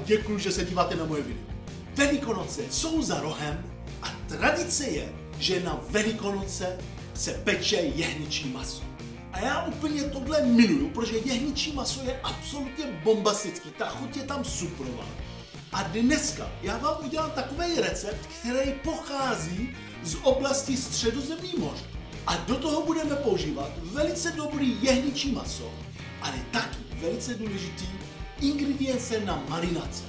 děkuji, že se díváte na moje video. Velikonoce jsou za rohem a tradice je, že na Velikonoce se peče jehničí maso. A já úplně tohle miluju, protože jehničí maso je absolutně bombastický, ta chuť je tam suprová. A dneska já vám udělám takový recept, který pochází z oblasti Středozemní moře. A do toho budeme používat velice dobrý jehničí maso, ale taky velice důležitý ingredience na marinace.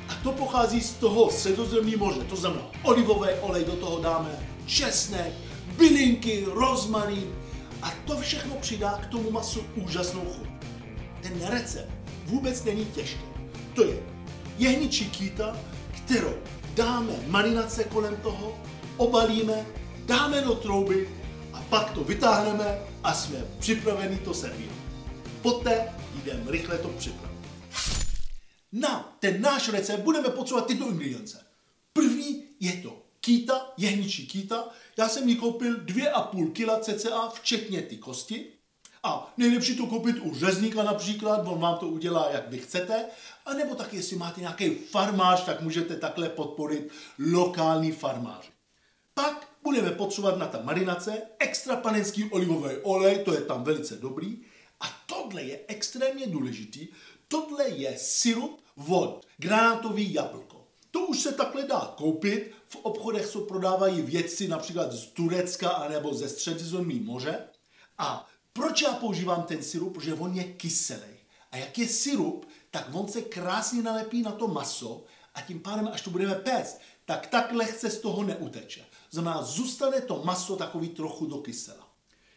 A to pochází z toho Středozemní moře, to znamená olivový olej, do toho dáme česnek, bylinky, rozmarín a to všechno přidá k tomu masu úžasnou chuť. Ten recept vůbec není těžký. To je jehničí kýta, kterou dáme marinace kolem toho, obalíme, dáme do trouby a pak to vytáhneme a jsme připraveni to servírovat. Poté jdeme rychle to připravit. Na ten náš recept budeme potřebovat tyto ingredience. První je to kýta, jehničí kýta. Já jsem ji koupil 2,5 kg cca, včetně ty kosti. A nejlepší to koupit u řezníka například, on vám to udělá, jak vy chcete. A nebo taky, jestli máte nějaký farmář, tak můžete takhle podporit lokální farmář. Pak budeme potřebovat na ta marinace extra panenský olivový olej, to je tam velice dobrý. A tohle je extrémně důležitý. Tohle je sirup od granátový jablko. To už se takhle dá koupit. V obchodech se prodávají věci například z Turecka anebo ze Středozemního moře. A proč já používám ten sirup? Protože on je kyselý. A jak je sirup, tak on se krásně nalepí na to maso a tím pádem, až to budeme péct, tak lehce z toho neuteče. Znamená, zůstane to maso takový trochu do kysela.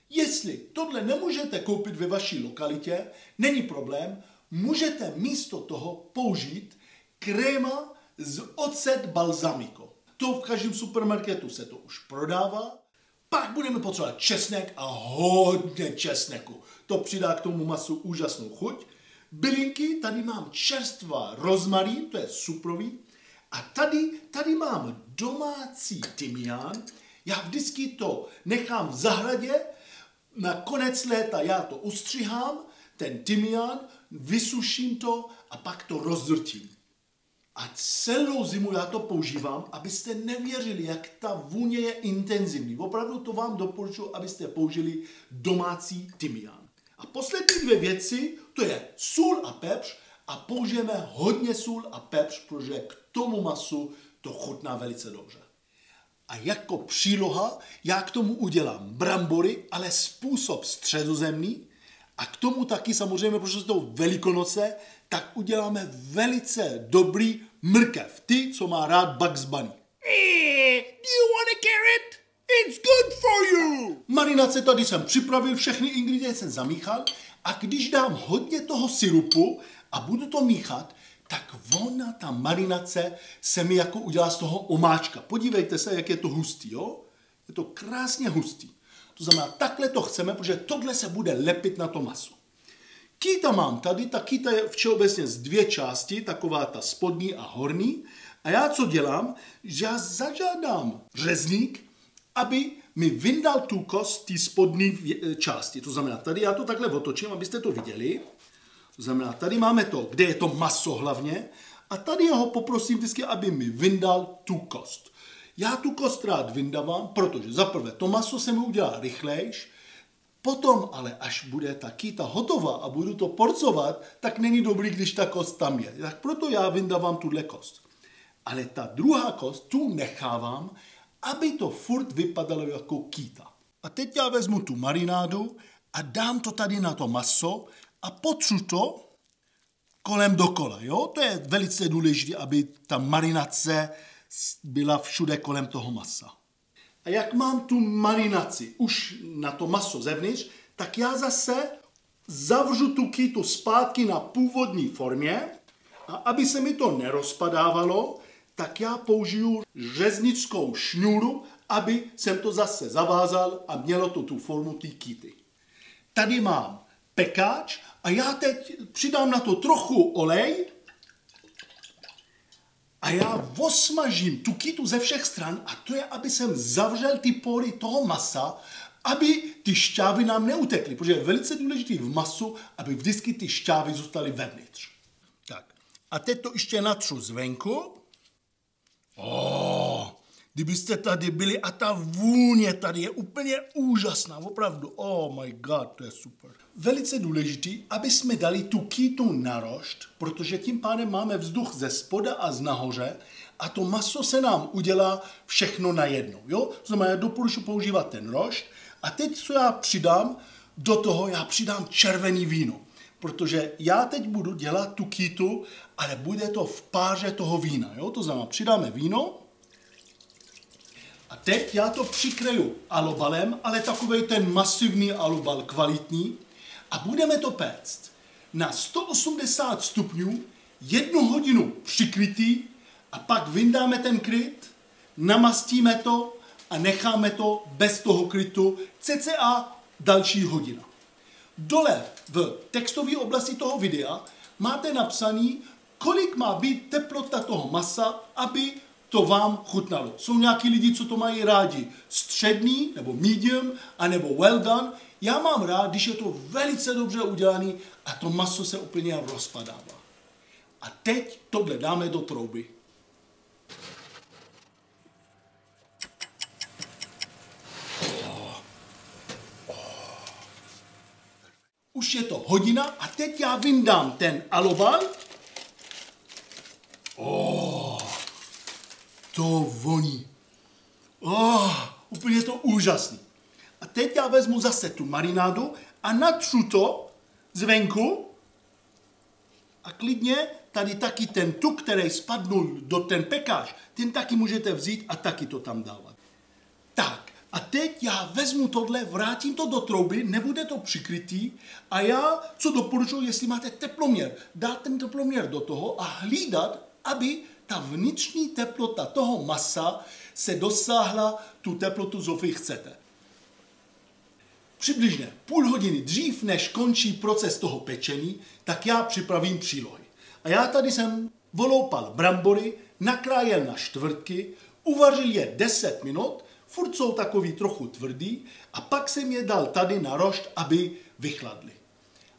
Jestli tohle nemůžete koupit ve vaší lokalitě, není problém, můžete místo toho použít kréma z ocet balsamico. To v každém supermarketu se to už prodává. Pak budeme potřebovat česnek a hodně česneku. To přidá k tomu masu úžasnou chuť. Bylinky, tady mám čerstvá rozmarín, to je suprový. A tady mám domácí tymián. Já vždycky to nechám v zahradě, na konec léta já to ustřihám, ten tymián, vysuším to a pak to rozdrtím. A celou zimu já to používám, abyste nevěřili, jak ta vůně je intenzivní. Opravdu to vám doporučuji, abyste použili domácí tymián. A poslední dvě věci, to je sůl a pepř a použijeme hodně sůl a pepř, protože k tomu masu to chutná velice dobře. A jako příloha já k tomu udělám brambory, ale způsob středozemní. A k tomu taky samozřejmě, protože jsou Velikonoce, tak uděláme velice dobrý mrkev. Ty, co má rád Bugs Bunny. Do you want a carrot? It's good for you! Marinace tady jsem připravil, všechny ingredience jsem zamíchal a když dám hodně toho sirupu a budu to míchat, tak ona, ta marinace, se mi jako udělá z toho omáčka. Podívejte se, jak je to hustý, jo? Je to krásně hustý. To znamená, takhle to chceme, protože tohle se bude lepit na to maso. Kýta mám tady, ta kýta je všeobecně z dvě části, taková ta spodní a horní. A já co dělám, že já zažádám řezník, aby mi vyndal tu kost té spodní části. To znamená, tady já to takhle otočím, abyste to viděli. To znamená, tady máme to, kde je to maso hlavně. A tady já ho poprosím vždycky, aby mi vyndal tu kost. Já tu kost rád vyndávám, protože zaprvé to maso se mi udělá rychlejš, potom ale až bude ta kýta hotová a budu to porcovat, tak není dobrý, když ta kost tam je. Tak proto já vyndávám tuhle kost. Ale ta druhá kost tu nechávám, aby to furt vypadalo jako kýta. A teď já vezmu tu marinádu a dám to tady na to maso a potřu to kolem dokola. Jo? To je velice důležité, aby ta marinace byla všude kolem toho masa. A jak mám tu marinaci už na to maso zevnitř, tak já zase zavřu tu kýtu zpátky na původní formě a aby se mi to nerozpadávalo, tak já použiju řeznickou šňůru, aby jsem to zase zavázal a mělo to tu formu té kýty. Tady mám pekáč a já teď přidám na to trochu olej a já osmažím tu kýtu ze všech stran a to je, aby jsem zavřel ty pory toho masa, aby ty šťávy nám neutekly, protože je velice důležité v masu, aby vždycky ty šťávy zůstaly vevnitř. Tak. A teď to ještě natřu zvenku. Kdybyste tady byli a ta vůně tady je úplně úžasná, opravdu. Oh my god, to je super. Velice důležitý, aby jsme dali tu kýtu na rošt, protože tím pádem máme vzduch ze spoda a z nahoře a to maso se nám udělá všechno najednou. Jo? To znamená, já doporučuji používat ten rošt a teď, co já přidám, do toho já přidám červený víno. Protože já teď budu dělat tu kýtu, ale bude to v páře toho vína. Jo? To znamená, přidáme víno a teď já to přikryju alobalem, ale takovej ten masivní alobal, kvalitní. A budeme to péct na 180 stupňů, 1 hodinu přikrytý a pak vyndáme ten kryt, namastíme to a necháme to bez toho krytu cca další hodina. Dole v textové oblasti toho videa máte napsaný, kolik má být teplota toho masa, aby to vám chutnalo. Jsou nějaký lidi, co to mají rádi střední, nebo medium, anebo well done. Já mám rád, když je to velice dobře udělaný a to maso se úplně rozpadává. A teď tohle dáme do trouby. Už je to hodina a teď já vyndám ten alobal. To voní. Úplně to úžasný. A teď já vezmu zase tu marinádu a natřu to zvenku a klidně tady taky ten tuk, který spadnul do ten pekáž, ten taky můžete vzít a taky to tam dávat. Tak a teď já vezmu tohle, vrátím to do trouby, nebude to přikrytý a já, co doporučuji, jestli máte teploměr, dát ten teploměr do toho a hlídat, aby ta vnitřní teplota toho masa se dosáhla tu teplotu, co vy chcete. Přibližně půl hodiny dřív, než končí proces toho pečení, tak já připravím přílohy. A já tady jsem voloupal brambory, nakrájel na čtvrtky, uvařil je 10 minut, furt jsou takový trochu tvrdý a pak jsem je dal tady na rošt, aby vychladly.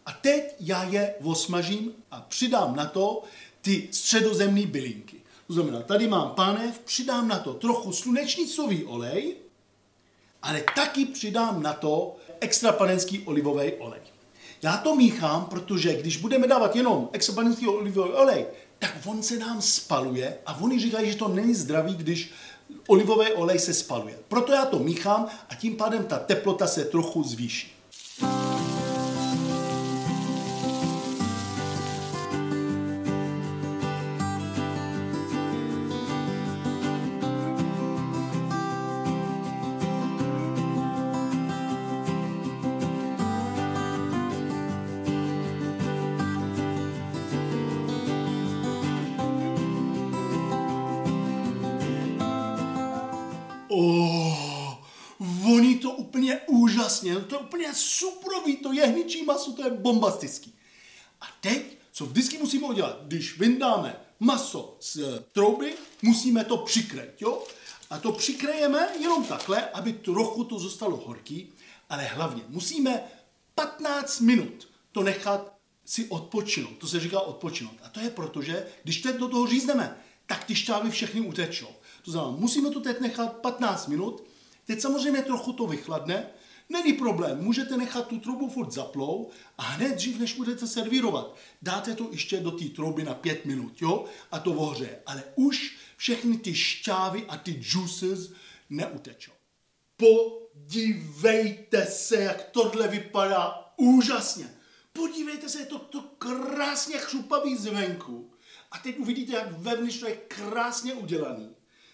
A teď já je osmažím a přidám na to ty středozemní bylinky. To znamená, tady mám pánev, přidám na to trochu slunečnicový olej, ale taky přidám na to extra panenský olivový olej. Já to míchám, protože když budeme dávat jenom extra panenský olivový olej, tak on se nám spaluje a oni říkají, že to není zdravý, když olivový olej se spaluje. Proto já to míchám a tím pádem ta teplota se trochu zvýší. Voní to úplně úžasně, to je úplně suprový, to jehničí maso, to je bombastický. A teď, co vždycky musíme udělat, když vyndáme maso z trouby, musíme to přikrýt, jo? A to přikrejeme jenom takhle, aby trochu to zůstalo horký, ale hlavně musíme 15 minut to nechat si odpočinout, to se říká odpočinout. A to je proto, že když teď do toho řízneme, tak ty šťávy všechny utečou. To znamená, musíme to teď nechat 15 minut, teď samozřejmě trochu to vychladne, není problém, můžete nechat tu troubu furt zaplou a hned dřív, než budete servírovat, dáte to ještě do té trouby na 5 minut, jo, a to ohřeje. Ale už všechny ty šťávy a ty juices neutečou. Podívejte se, jak tohle vypadá úžasně. Podívejte se, je to krásně chrupavý zvenku. A teď uvidíte, jak vevnitř to je krásně udělaný.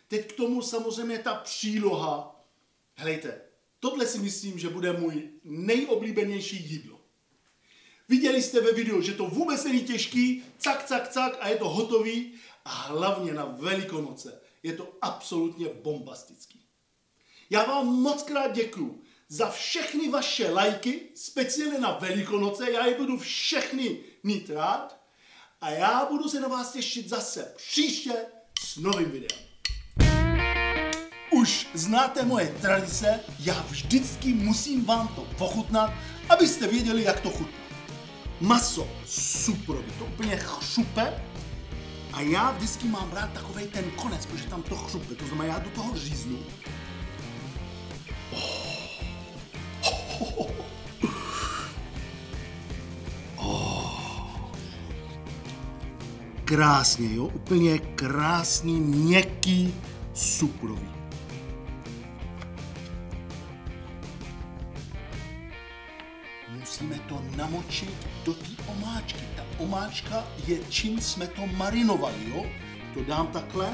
Teď k tomu samozřejmě ta příloha. Helejte, tohle si myslím, že bude můj nejoblíbenější jídlo. Viděli jste ve videu, že to vůbec není těžký, cak, cak, cak a je to hotový. A hlavně na Velikonoce je to absolutně bombastický. Já vám moc krát děkuju za všechny vaše lajky, speciálně na Velikonoce. Já je budu všechny mít rád. A já budu se na vás těšit zase příště s novým videem. Už znáte moje tradice, já vždycky musím vám to pochutnat, abyste věděli, jak to chutná. Maso super, to úplně chřupe, A já vždycky mám rád takovej ten konec, protože tam to chrupe, to znamená, já do toho říznu. Krásně, jo, úplně krásný, měkký, suprový. Musíme to namočit do té omáčky. Ta omáčka je, čím jsme to marinovali, jo? To dám takhle,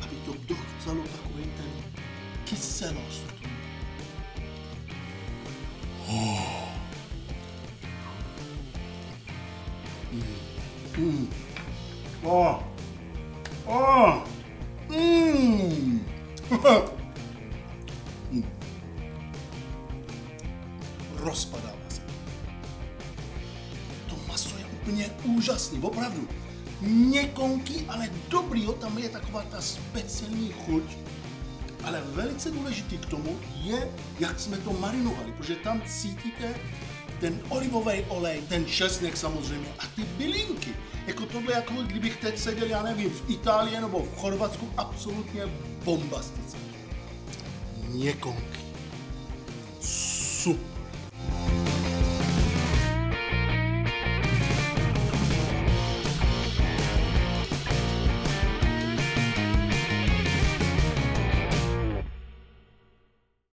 aby to docelo takový ten kyselost. Rozpadává se. To maso je úplně úžasný, opravdu. Měkonký, ale dobrý, jo? Tam je taková ta speciální chuť. Ale velice důležitý k tomu je, jak jsme to marinovali, protože tam cítíte ten olivový olej, ten česnek samozřejmě a ty bylinky. Jako tohle, jako kdybych teď seděl, já nevím, v Itálii nebo v Chorvatsku, absolutně bombastické. Měkonký. Super.